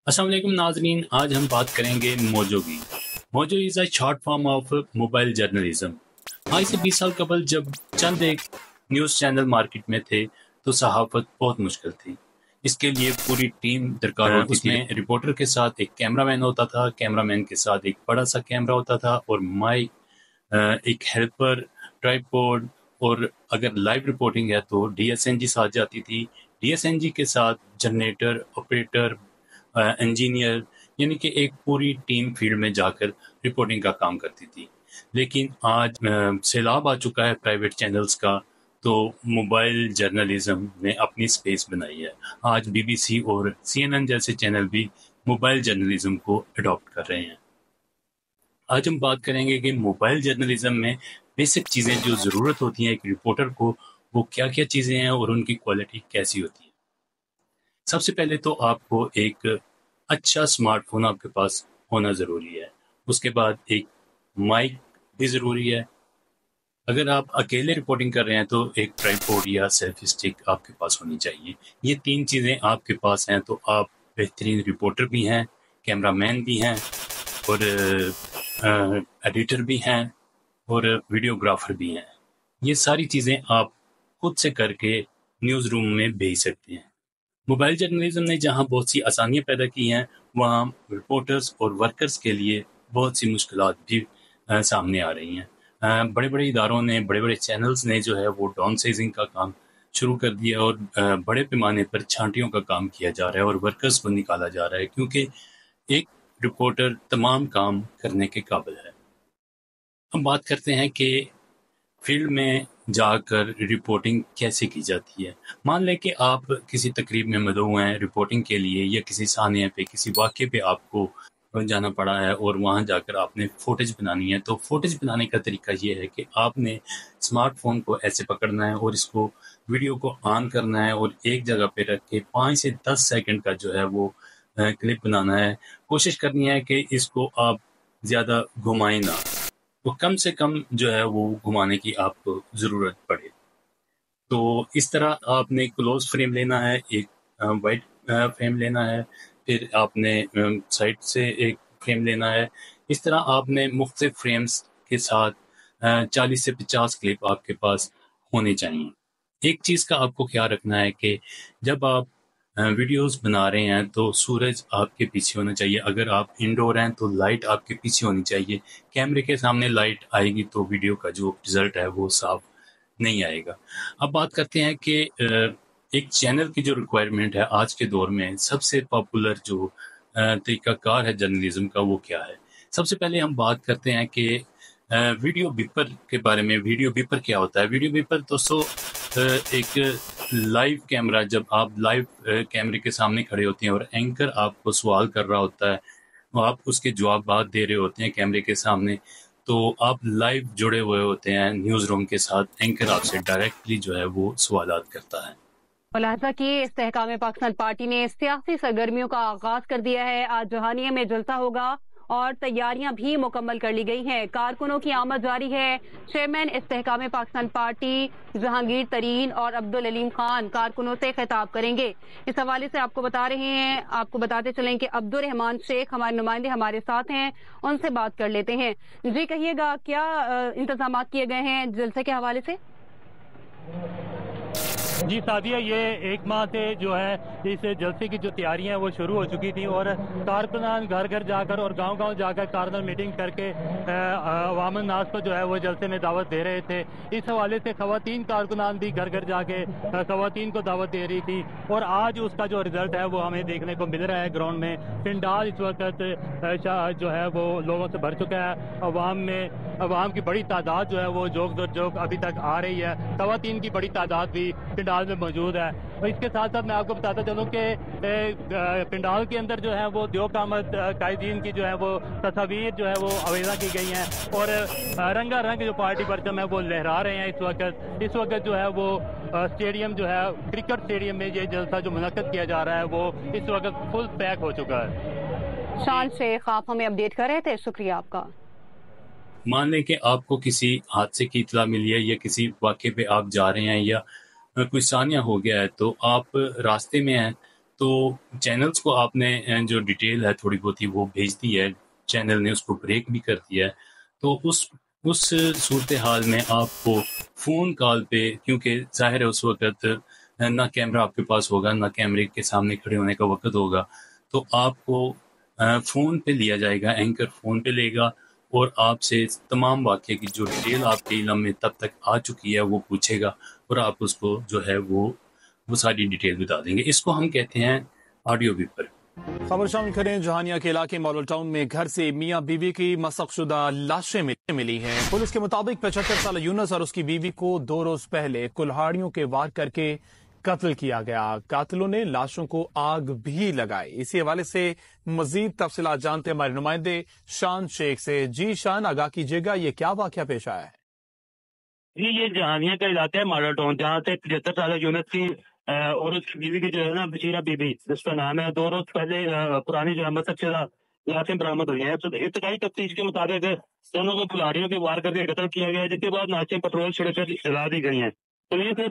अस्सलाम वालेकुम नाजरीन, आज हम बात करेंगे मोजो की। Mojo is a short form of mobile journalism. आज से 20 साल कबल जब चंद एक न्यूज़ चैनल मार्केट में थे तो सहाफ़त बहुत मुश्किल थी। इसके लिए पूरी टीम दरकार होती थी। उसमें रिपोर्टर के साथ एक कैमरामैन होता था, कैमरामैन के साथ एक बड़ा सा कैमरा होता था और माइक, एक हेल्पर, ट्राइपॉड, और अगर लाइव रिपोर्टिंग है तो डीएसएनजी साथ जाती थी। डीएसएनजी के साथ जनरेटर, ऑपरेटर, इंजीनियर, यानी कि एक पूरी टीम फील्ड में जाकर रिपोर्टिंग का काम करती थी। लेकिन आज सैलाब आ चुका है प्राइवेट चैनल्स का, तो मोबाइल जर्नलिज्म ने अपनी स्पेस बनाई है। आज बीबीसी और सीएनएन जैसे चैनल भी मोबाइल जर्नलिज्म को अडॉप्ट कर रहे हैं। आज हम बात करेंगे कि मोबाइल जर्नलिज्म में बेसिक चीज़ें जो ज़रूरत होती हैं एक रिपोर्टर को, वो क्या क्या चीज़ें हैं और उनकी क्वालिटी कैसी होती है। सबसे पहले तो आपको एक अच्छा स्मार्टफोन आपके पास होना ज़रूरी है। उसके बाद एक माइक भी ज़रूरी है। अगर आप अकेले रिपोर्टिंग कर रहे हैं तो एक ट्राइपॉड या सेल्फी स्टिक आपके पास होनी चाहिए। ये 3 चीज़ें आपके पास हैं तो आप बेहतरीन रिपोर्टर भी हैं, कैमरामैन भी हैं और एडिटर भी हैं और वीडियोग्राफर भी हैं। ये सारी चीज़ें आप खुद से करके न्यूज़ रूम में भेज सकते हैं। मोबाइल जर्नलिज्म ने जहां बहुत सी आसानियां पैदा की हैं, वहां रिपोर्टर्स और वर्कर्स के लिए बहुत सी मुश्किलात भी सामने आ रही हैं। बड़े बड़े इदारों ने, बड़े बड़े चैनल्स ने जो है वो डाउन साइजिंग का काम शुरू कर दिया और बड़े पैमाने पर छांटियों का काम किया जा रहा है और वर्कर्स को निकाला जा रहा है, क्योंकि एक रिपोर्टर तमाम काम करने के काबिल है। हम बात करते हैं कि फील्ड में जाकर रिपोर्टिंग कैसे की जाती है। मान लें कि आप किसी तकरीब में मदऊ हैं रिपोर्टिंग के लिए, या किसी सानिया पे, किसी वाक़े पे आपको जाना पड़ा है और वहाँ जाकर आपने फुटेज बनानी है। तो फुटेज बनाने का तरीका ये है कि आपने स्मार्टफोन को ऐसे पकड़ना है और इसको वीडियो को ऑन करना है और एक जगह पे रख के 5 से 10 सेकंड का जो है वो क्लिप बनाना है। कोशिश करनी है कि इसको आप ज़्यादा घुमाएं ना, तो कम से कम जो है वो घुमाने की आपको ज़रूरत पड़े। तो इस तरह आपने क्लोज फ्रेम लेना है, एक वाइड फ्रेम लेना है, फिर आपने साइड से एक फ्रेम लेना है। इस तरह आपने मुख्तलिफ फ्रेम्स के साथ 40 से 50 क्लिप आपके पास होने चाहिए। एक चीज़ का आपको ख्याल रखना है कि जब आप वीडियोस बना रहे हैं तो सूरज आपके पीछे होना चाहिए। अगर आप इंडोर हैं तो लाइट आपके पीछे होनी चाहिए। कैमरे के सामने लाइट आएगी तो वीडियो का जो रिजल्ट है वो साफ नहीं आएगा। अब बात करते हैं कि एक चैनल की जो रिक्वायरमेंट है आज के दौर में, सबसे पॉपुलर जो तरीकाकार है जर्नलिज्म का, वो क्या है। सबसे पहले हम बात करते हैं कि वीडियो बीपर के बारे में। वीडियो बीपर क्या होता है? वीडियो बीपर दोस्तों एक लाइव कैमरा, जब आप लाइव कैमरे के सामने खड़े होते हैं और एंकर आपको सवाल कर रहा होता है, आप उसके जवाब दे रहे होते हैं कैमरे के सामने, तो आप लाइव जुड़े हुए होते हैं न्यूज़ रूम के साथ। एंकर आपसे डायरेक्टली जो है वो सवालात करता है। मुलाहजा की इस्तेहकाम पाकिस्तान पार्टी ने सियासी सरगर्मियों का आगाज कर दिया है। आज जहानिया में जलसा होगा और तैयारियां भी मुकम्मल कर ली गई हैं। कारकुनों की आमद जारी है। चेयरमैन इस्तेहकाम पाकिस्तान पार्टी जहांगीर तरीन और अब्दुल अलीम खान कारकुनों से खिताब करेंगे। इस हवाले से आपको बता रहे हैं, आपको बताते चलें कि अब्दुल रहमान शेख हमारे नुमाइंदे हमारे साथ हैं, उनसे बात कर लेते हैं। जी कहिएगा, क्या इंतजाम किए गए हैं जलसे के हवाले से? जी सादिया, ये एक माह से जो है इस जलसे की जो तैयारियां हैं वो शुरू हो चुकी थी और कारकुनान घर घर जाकर और गांव-गांव जाकर कारकुनान मीटिंग करके अवाम नास को जो है वो जलसे में दावत दे रहे थे। इस हवाले से खवातीन कारकुनान भी घर घर जाके खवातीन को दावत दे रही थी और आज उसका जो रिजल्ट है वो हमें देखने को मिल रहा है। ग्राउंड में पिंडाल इस वक्त जो है वो लोगों से भर चुका है। अवाम की बड़ी तादाद जो है वो जोक अभी तक आ रही है। खवातीन की बड़ी तादाद भी पिंडाल में मौजूद है। और इसके साथ साथ मैं आपको बताता चलूँ कि पिंडाल के अंदर जो है वो दियोक अहमद कायदीन की जो है वो तस्वीर जो है वो अवेजा की गई हैं और रंगा रंग जो पार्टी परचम है वो लहरा रहे हैं। इस वक्त जो है वो स्टेडियम जो है क्रिकेट स्टेडियम में ये जलसा जो मुनक्कद किया जा रहा है वो इस वक्त फुल पैक हो चुका है। शान शेख, आप हमें अपडेट कर रहे थे, शुक्रिया आपका। मान लें कि आपको किसी हादसे की इत्तला मिली है या किसी वाक़े पे आप जा रहे हैं या कोई सानिया हो गया है, तो आप रास्ते में हैं تو چینلز کو آپ نے جو ڈیٹیل ہے تھوڑی بہت ہی وہ بھیج دی ہے، چینل نے اس کو بریک بھی کر دیا ہے، تو اس صورتحال میں آپ کو فون کال پہ، کیونکہ ظاہر ہے اس وقت نہ کیمرہ آپ کے پاس ہوگا، نہ کیمرے کے سامنے کھڑے ہونے کا وقت ہوگا، تو آپ کو فون پہ لیا جائے گا، اینکر فون پہ لے گا اور آپ سے تمام واقعے کی جو ڈیٹیل آپ کے علم میں تب تک آ چکی ہے وہ پوچھے گا، اور آپ اس کو جو ہے وہ ساری ڈیٹیل بتا دیں گے۔ اس کو ہم کہتے ہیں آڈیو بیپر۔ خبر شامل کریں جہانیہ کے علاقے ماڈل ٹاؤن میں گھر سے میاں بیوی کی مسخ شدہ لاشیں ملی ہیں۔ پولیس کے مطابق 75 سالہ یونس اور اس کی بیوی کو 2 روز پہلے کلہاڑیوں کے وار کر کے قتل کیا گیا۔ قاتلوں نے لاشوں کو آگ بھی لگائی۔ اسی حوالے سے مزید تفصیلات جانتے ہیں ہمارے نمائندے شان شیخ سے۔ جی شان، آگاہ کیجیے گا، یہ کیا واقعہ پیش آیا ہے؟ جی، یہ جہانیہ کا علاقہ ہے ماڈل ٹاؤن، جہاں سے 75 سالہ یونس کی اور اس کی بیوی کی جو ہے نا بشیرہ بی بی جس کا نام ہے، 2 روز پہلے پرانی جو ہے مسخ شدہ لاشیں برآمد ہوئی ہیں۔ ابتدائی تفتیش کے مطابق دونوں کو کلاڑیوں کے وار کر کے قتل کیا گیا ہے، جس کے بعد لاشیں پیٹرول چھڑک کر جلا دی گئی ہیں۔ پولیس نے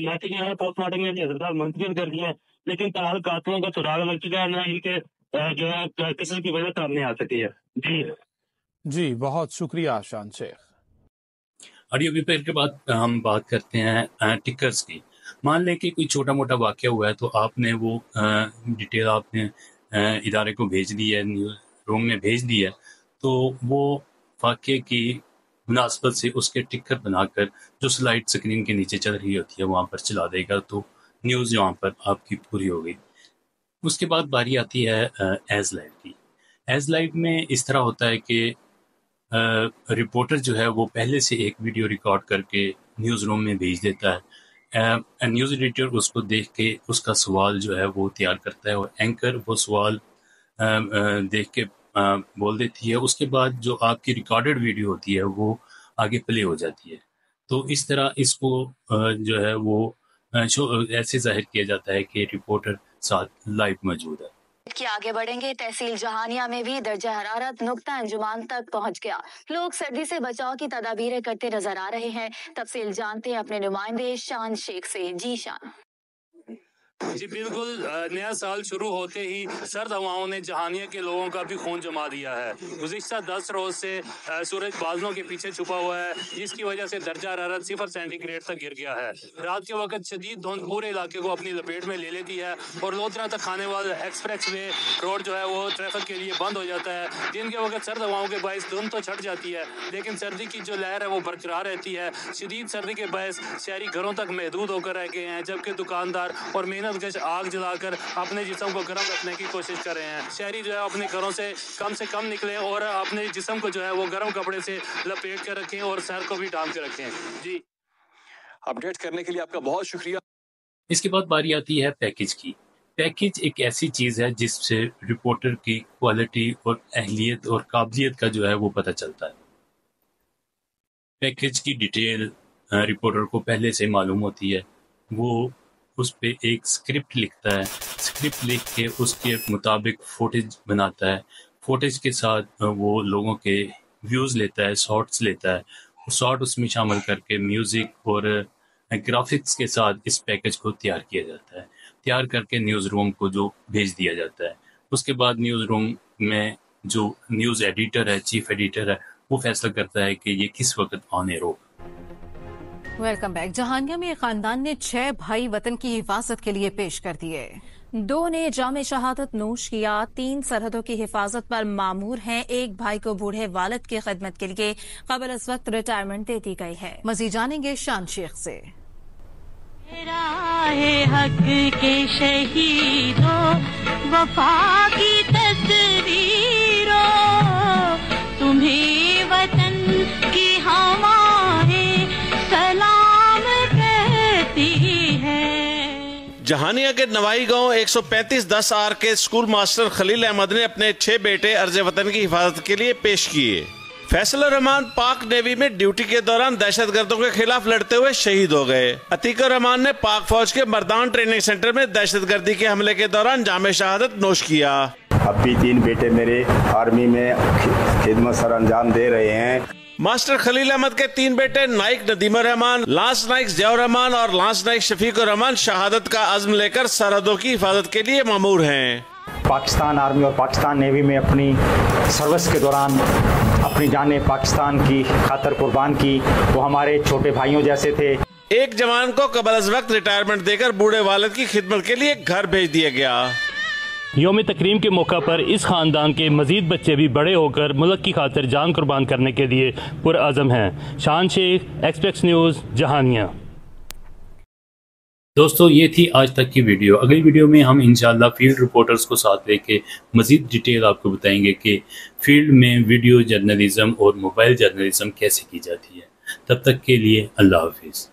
لاشیں جو ہے پوسٹ مارٹم کے لیے ہسپتال منتقل کر دی ہیں، لیکن تاحال قاتلوں کا سراغ لگ چکا ہے، نہ ہی کہ جو ہے قتل کی وجہ سامنے آ سکی ہے۔ جی بہت شکریہ شان شیخ۔ آڈیو بیپر کے بعد ہم بات کرتے ہیں ٹکرز کی۔ مان لیں کہ کوئی چھوٹا موٹا واقعہ ہوا ہے تو آپ نے وہ ڈیٹیل آپ نے ادارے کو بھیج دی ہے، نیوز روم میں بھیج دی ہے، تو وہ واقعے کی مناسبت سے اس کے ٹکر بنا کر جو سلائڈ سکرین کے نیچے چل رہی ہوتی ہے وہاں پر چلا دے گا، تو نیوز وہاں پر آپ کی پوری ہو گئی۔ اس کے بعد باری آتی ہے ایز لائیو کی۔ ایز لائیو میں اس طرح ہوتا ہے کہ رپورٹر جو ہے وہ پہلے سے ایک ویڈیو ریکارڈ کر کے نیوز روم میں بھیج دیتا ہے، نیوز ایڈیٹر اس کو دیکھ کے اس کا سوال جو ہے وہ تیار کرتا ہے، اور اینکر وہ سوال دیکھ کے بول دیتی ہے۔ اس کے بعد جو آپ کی ریکارڈڈ ویڈیو ہوتی ہے وہ آگے پلے ہو جاتی ہے، تو اس طرح اس کو جو ہے وہ ایسے ظاہر کیا جاتا ہے کہ رپورٹر ساتھ لائیو موجود ہے۔ کہ آگے بڑھیں گے، تحصیل جہانیہ میں بھی درجہ حرارت نقطہ انجمان تک پہنچ گیا۔ لوگ سردی سے بچاؤ کی تدابیریں کرتے نظر آ رہے ہیں۔ تفصیل جانتے ہیں اپنے نمائندے شان شیخ سے۔ جی شان۔ جی بالکل، نیا سال شروع ہوتے ہی سرد ہواؤں نے جہانیہ کے لوگوں کا بھی خون جما دیا ہے۔ گزشتہ 10 روز سے سورج بادلوں کے پیچھے چھپا ہوا ہے، جس کی وجہ سے درجہ حرارت 0 سینٹی گریڈ تک گر گیا ہے۔ رات کے وقت شدید دھند پورے علاقے کو اپنی لپیٹ میں لے لیتی ہے، اور لودھرا تک کھانے والا ایکسپریس وے روڈ جو ہے وہ ٹریفک کے لیے بند ہو جاتا ہے۔ دن کے وقت سرد ہواؤں کے باعث دھند تو چھٹ جاتی ہے، لیکن سردی کی جو لہر ہے وہ برقرار رہتی ہے۔ شدید سردی کے باعث شہری گھروں تک محدود ہو کر رہ گئے ہیں، جبکہ دکاندار اور محنت کش آگ جلا کر اپنے جسم کو گرم رکھنے کی کوشش کر رہے ہیں۔ شہری جو ہے اپنے گھروں سے کم نکلیں اور اپنے جسم کو جو ہے وہ گرم کپڑے سے لپیٹ کر رکھیں اور سر کو بھی ڈھانپ کے رکھیں۔ جی، اپڈیٹ کرنے کے لیے آپ کا بہت شکریہ۔ اس کے بعد باری آتی ہے پیکج کی۔ پیکج ایک ایسی چیز ہے جس سے رپورٹر کی کوالٹی اور اہلیت اور قابلیت کا جو ہے وہ پتہ چلتا ہے۔ پیکج کی ڈیٹیل رپورٹر کو پہلے سے معلوم ہوتی ہے، وہ اس پہ ایک سکرپٹ لکھتا ہے، سکرپٹ لکھ کے اس کے مطابق فوٹیج بناتا ہے، فوٹیج کے ساتھ وہ لوگوں کے ویوز لیتا ہے، شارٹس لیتا ہے، شارٹ اس میں شامل کر کے میوزک اور گرافکس کے ساتھ اس پیکج کو تیار کیا جاتا ہے، تیار کر کے نیوز روم کو جو بھیج دیا جاتا ہے۔ اس کے بعد نیوز روم میں جو نیوز ایڈیٹر ہے، چیف ایڈیٹر ہے، وہ فیصلہ کرتا ہے کہ یہ کس وقت آن ایئر ہوگا۔ Welcome back. جہانیہ میں ایک خاندان نے 6 بھائی وطن کی حفاظت کے لیے پیش کر دیے۔ 2 نے جام شہادت نوش کیا، 3 سرحدوں کی حفاظت پر مامور ہیں، 1 بھائی کو بوڑھے والد کی خدمت کے لیے قبل از وقت ریٹائرمنٹ دے دی گئی ہے۔ مزید جانیں گے شان شیخ سے۔ راہ حق کے شہیدوں، وفا کی تصویروں، تمہیں وطن کی ہوائیں سلام کہتی ہے۔ جہانیہ کے نوائی گاؤں 135-10 آر کے اسکول ماسٹر خلیل احمد نے اپنے 6 بیٹے ارض وطن کی حفاظت کے لیے پیش کیے۔ فیصل الرحمان پاک نیوی میں ڈیوٹی کے دوران دہشت گردوں کے خلاف لڑتے ہوئے شہید ہو گئے۔ عتیق الرحمان نے پاک فوج کے مردان ٹریننگ سینٹر میں دہشت گردی کے حملے کے دوران جام شہادت نوش کیا۔ اب بھی 3 بیٹے میرے آرمی میں خدمت سر انجام دے رہے ہیں۔ मास्टर खलील अहमद के 3 बेटे नाइक नदीम रहमान, लांस नाइक ज़ियाउर रहमान और लांस नाइक शफीक रहमान शहादत का अज़्म लेकर सरहदों की हिफाजत के लिए मामूर हैं। पाकिस्तान आर्मी और पाकिस्तान नेवी में अपनी सर्विस के दौरान अपनी जान पाकिस्तान की खातर कुर्बान की। वो हमारे छोटे भाइयों जैसे थे। एक जवान को कबल अज़ वक्त रिटायरमेंट देकर बूढ़े वालिद की खिदमत के लिए घर भेज दिया गया। यौम तकरीम के मौका पर इस खानदान के मजीद बच्चे भी बड़े होकर मुल्क की खातिर जान कुर्बान करने के लिए पुरअज़म हैं। शान शेख, एक्सप्रेस न्यूज़, जहानिया। दोस्तों, ये थी आज तक की वीडियो। अगली वीडियो में हम इंशाल्लाह फील्ड रिपोर्टर्स को साथ लेके मजीद डिटेल आपको बताएंगे कि फील्ड में वीडियो जर्नलिज्म और मोबाइल जर्नलिज्म कैसे की जाती है। तब तक के लिए अल्लाह हाफिज़।